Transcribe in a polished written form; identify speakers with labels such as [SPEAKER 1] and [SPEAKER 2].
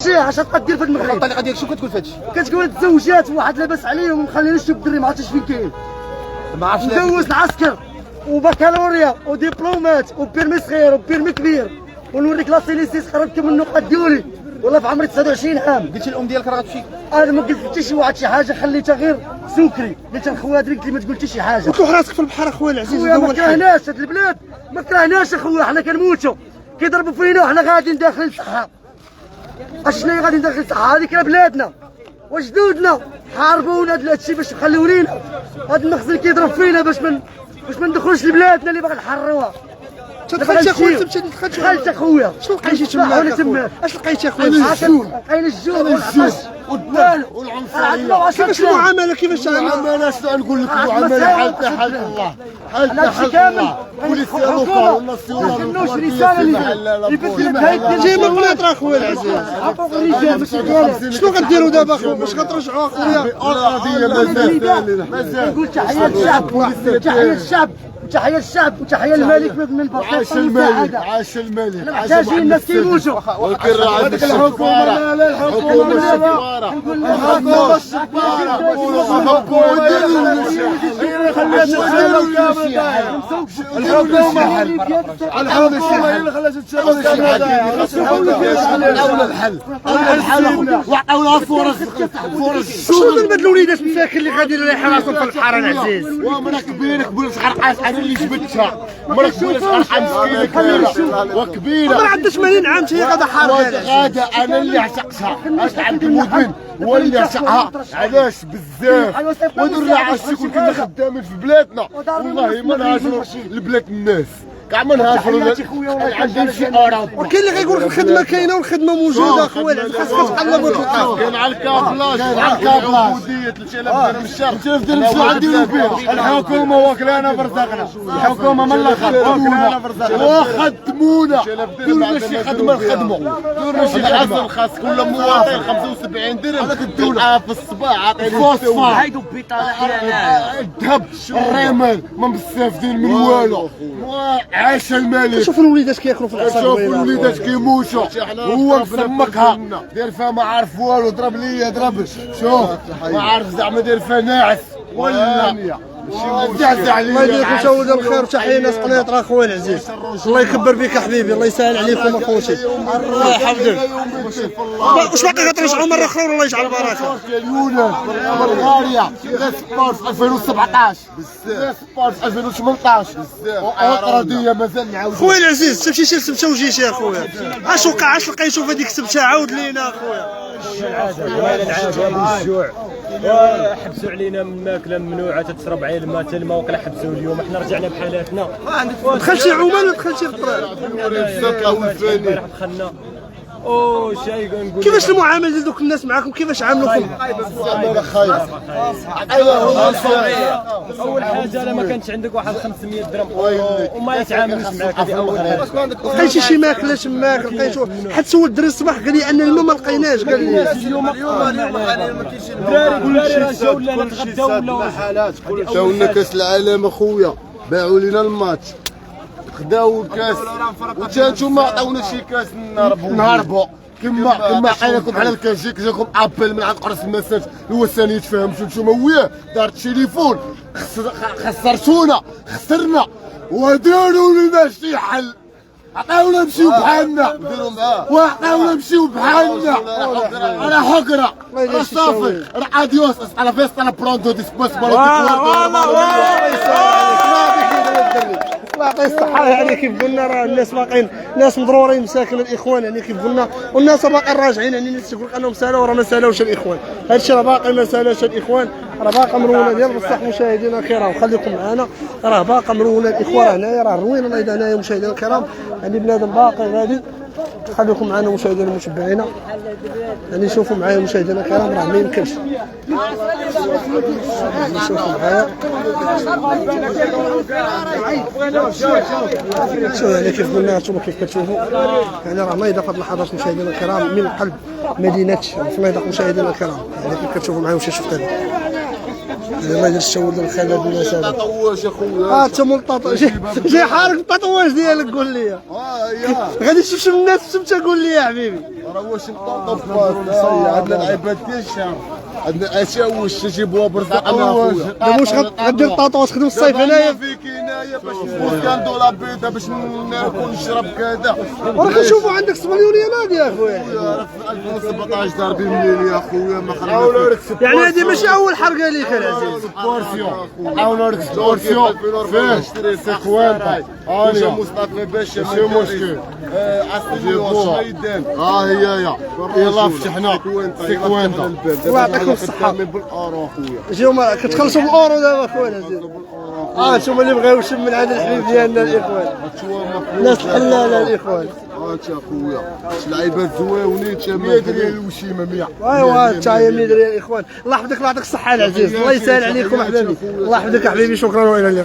[SPEAKER 1] شي 10 دقائق ديال في المغرب.
[SPEAKER 2] الطريقه ديالك شنو كتقول في هادشي؟
[SPEAKER 1] كتقول تزوجات واحد لاباس عليهم ومخلينا نشوف الدري ما عرفتش فين كاين.
[SPEAKER 2] ما عرفتش
[SPEAKER 1] ندوز العسكر وبكالوريا ودبلومات وبيرمي صغير وبيرمي كبير ونوريك لاسيليسيس قربت من النقط ديالي والله في عمري 29 عام.
[SPEAKER 2] قلتي الام ديالك راه غتمشي؟
[SPEAKER 1] انا ما قلت حتى شي واحد شي حاجه خليتها غير سكري. قلت لخويا دري قلت لي ما تقول حتى شي حاجه.
[SPEAKER 3] وتروح راسك في البحر اخويا العزيز.
[SPEAKER 1] خويا ما كرهناش هاد البلاد ما كرهناش اخويا حنا كنموتوا كيضربوا فينا وحنا غاديين داخلين الصحراء. شنو غاديين داخلين الصحراء هذيك راه بلادنا وجدودنا حاربونا هاد الشيء باش يخليو لينا هاد المخزن كيضرب فينا باش ما ندخلوش لبلادنا اللي باغي نحرروها.
[SPEAKER 3] دخلت اخويا
[SPEAKER 1] دخلت اخويا
[SPEAKER 3] شنو لقيتي تما؟ اش لقيتي اخويا؟
[SPEAKER 1] كاين الجوع والعطش
[SPEAKER 2] والعنصريه.
[SPEAKER 3] كيفاش المعامله؟ كيفاش
[SPEAKER 2] المعامله شنو نقول لك؟ المعامله حالتها حال الله حالتها حال الله. بوليسيه لوكال والناسيونال
[SPEAKER 1] ما كنوش رساله اللي بدلت هاي
[SPEAKER 3] جاي من القنيطره اخويا العزيز. شنو غديروا دابا اخويا باش غترجعوا اخويا؟
[SPEAKER 2] القضيه مازال
[SPEAKER 1] نقول تحيه للشعب تحيه للشعب وتحيه للشعب وتحيه للملك من البرلمان.
[SPEAKER 2] عاش الملك عاش الملك
[SPEAKER 1] محتاجين الناس كيموتوا.
[SPEAKER 2] ولكن راه عندك الحكومه لا الحكومه الشفاره الحكومه الشفاره الحكومه هي اللي خلات الحل وعطاونا فرص
[SPEAKER 3] شنو من هاد الوليدات مساكن اللي غاديين رايحين راسهم في البحر العزيز؟
[SPEAKER 2] ومرا كبيره كبيره شحال انا اللي جبتها مرا كبيره شحال مسكينه كبيره وكبيره
[SPEAKER 3] عمرها عندها 80 عام هي غادا حارقه.
[SPEAKER 2] غادا انا اللي عشقتها. اش عند المدن هو اللي عشقها. علاش بزاف ودرنا عاشي كنا خدامين في بلادنا والله ما نهاجروا لبلاد الناس كاع ما نهاجروا عندنا شي اراضي.
[SPEAKER 3] وكاين اللي غيقول لك الخدمه كاينه والخدمه موجوده اخويا خاصك تقلب وتلقى.
[SPEAKER 2] كاين على الكابلاج على الكابلاج وديه 3000 درهم الشهر 3000 درهم الشهر نديروا بها. الحكومه واكلانا برزقنا الحكومه من الاخر واكلانا برزقنا وخدمونا ديروا شي خدمه نخدموا ديروا شي الحسن الخاص كل مواطن 75 درهم تلقاها في الصباح عطيني الفوسفور
[SPEAKER 4] هايدو بيطالع
[SPEAKER 2] الذهب الرمل ما مستافدين من والو. عاش الملك.
[SPEAKER 3] شوف الوليدات كياكلوا في العصا.
[SPEAKER 2] شوف الوليدات كيموتوا هو مسمكها داير فيها ما عارف والو. ضرب ليا ضرب شوف ما عارف زعما داير فيها ناعس ولا زعزع عليا.
[SPEAKER 3] الله يديك وشاود الخير وتحيه ناس قنيطره اخويا العزيز. الله يكبر بك حبيبي الله يسهل عليكم اخوتي الله يحفظك. واش باقي غترجعوا مره اخرى والله يجعل البركه؟
[SPEAKER 2] اليونان بلغاريا سبار في 2017 بزاف سبار في 2018 بزاف واوطرديه مازال نعاود.
[SPEAKER 3] خويا العزيز انت مشيتي لسبته وجيتي يا خويا اش وقع؟ اش لقيتو في هذيك السبته؟ عاود لينا اخويا.
[SPEAKER 4] العاده الجوع وحبسوا علينا من الماكله ممنوعه تتشرب عين الماء حتى الماء وكلا حبسوا اليوم. احنا رجعنا بحالاتنا.
[SPEAKER 3] دخلتي عمان ولا دخلتي للطريق؟
[SPEAKER 4] دخلنا شاي نقول
[SPEAKER 3] كيفاش المعامله ديال دوك الناس معاكم؟ كيفاش عاملوكم؟
[SPEAKER 4] اول حاجه انا ما كانش عندك واحد 500 درهم وما يتعاملوش معاك. هذه اول حاجه.
[SPEAKER 3] لقيتي شي ماكله تماك؟ لقيتو حتى سول الدري الصباح قال لي ان الماء ما لقيناش. قال لي
[SPEAKER 4] اليوم الدراري راه جاو لنا نتغداو ولا
[SPEAKER 2] جاو لنا كاس العالم اخويا باعوا لنا الماتش خداو الكاس وانتوما عطاونا شي كاس نهربوا كما حيناكم على الكاجيك جاكم ابل من عند قرص المساج هو ثاني تفهمتوا نتوما وياه دار التليفون خسرتونا خسرنا وداروا لنا شي حل. عطاونا نمشيو بحالنا وعطاونا نمشيو بحالنا على حقره راه صافي راه اديوس على فيستا على برونتو ديسبوس
[SPEAKER 3] الله يعطيه الصحة. يعني كيف قلنا راه الناس باقيين ناس مضرورين مساكن الاخوان يعني كيف قلنا والناس باقيين راجعين. يعني الناس تقول انهم سالوا راه ما سالوش الاخوان. هذا الشيء راه باقي ما سالاش الاخوان راه باقي مرونه ديال بصح مشاهدينا الكرام خليكم معنا راه باقي مرونه الاخوان هنايا راه روينا الله يدعنا هنايا مشاهدينا الكرام. يعني بنادم باقي غادي خليكم معنا مشاهدينا المتبعين. يعني شوفوا معايا مشاهدينا الكرام راه ما يمكنش شوفوا معايا شوفوا يعني كيف قلنا انتم كيف كتشوفوا يعني راه نايضه في هذه اللحظات مشاهدينا الكرام من قلب مدينه فنيدق مشاهدينا الكرام. يعني كيف كتشوفوا معايا واش شفت هذا الله يدير الشاود الخالد الناس هذا
[SPEAKER 2] طواش اخويا
[SPEAKER 3] انت مول جاي حارق التطواج ديالك قول لي غادي تشوف الناس السبته قول لي يا حبيبي.
[SPEAKER 2] راه واش نطوطو في باس عندنا لعيبات ديال الشام عندنا اشياء واش تجيبوها برزق انا اخويا
[SPEAKER 3] دابا واش غدير الطاطو واش تخدم الصيف هنايا
[SPEAKER 2] فيك هنايا باش نفوت كندو لا بيضه باش ناكل نشرب كذا
[SPEAKER 3] وراه كنشوفوا عندك 7 مليون نادي يا اخويا
[SPEAKER 2] راه في 2017 ضاربين مليون يا خويا ما خلينا
[SPEAKER 3] يعني هذه ماشي اول حرقه ليك العزيز
[SPEAKER 2] بورسيون حاولوا لك بورسيون فين سيكوانتا ماشي مصطفى باشا ماشي مشكل عسلي وشايدان
[SPEAKER 3] هي
[SPEAKER 2] يلا فتحنا سيكوانتا
[SPEAKER 3] الله يعطيكم الصحه
[SPEAKER 2] بالاورو خويا
[SPEAKER 3] جيو كتخلصوا بالاورو دابا خويا العزيز انتم اللي بغاو يشم من عند الحبيب ديالنا الاخوان الناس الحلاله الاخوان
[SPEAKER 2] هاتي اخويا لعيبات زواونين 100 ريال الوشيمه 100
[SPEAKER 3] ايوا انت يا 100 ريال الاخوان الله يحفظك الله يعطيك الصحه العزيز الله يسهل عليكم احبابي الله يحفظك احبابي شكرا والى اللقاء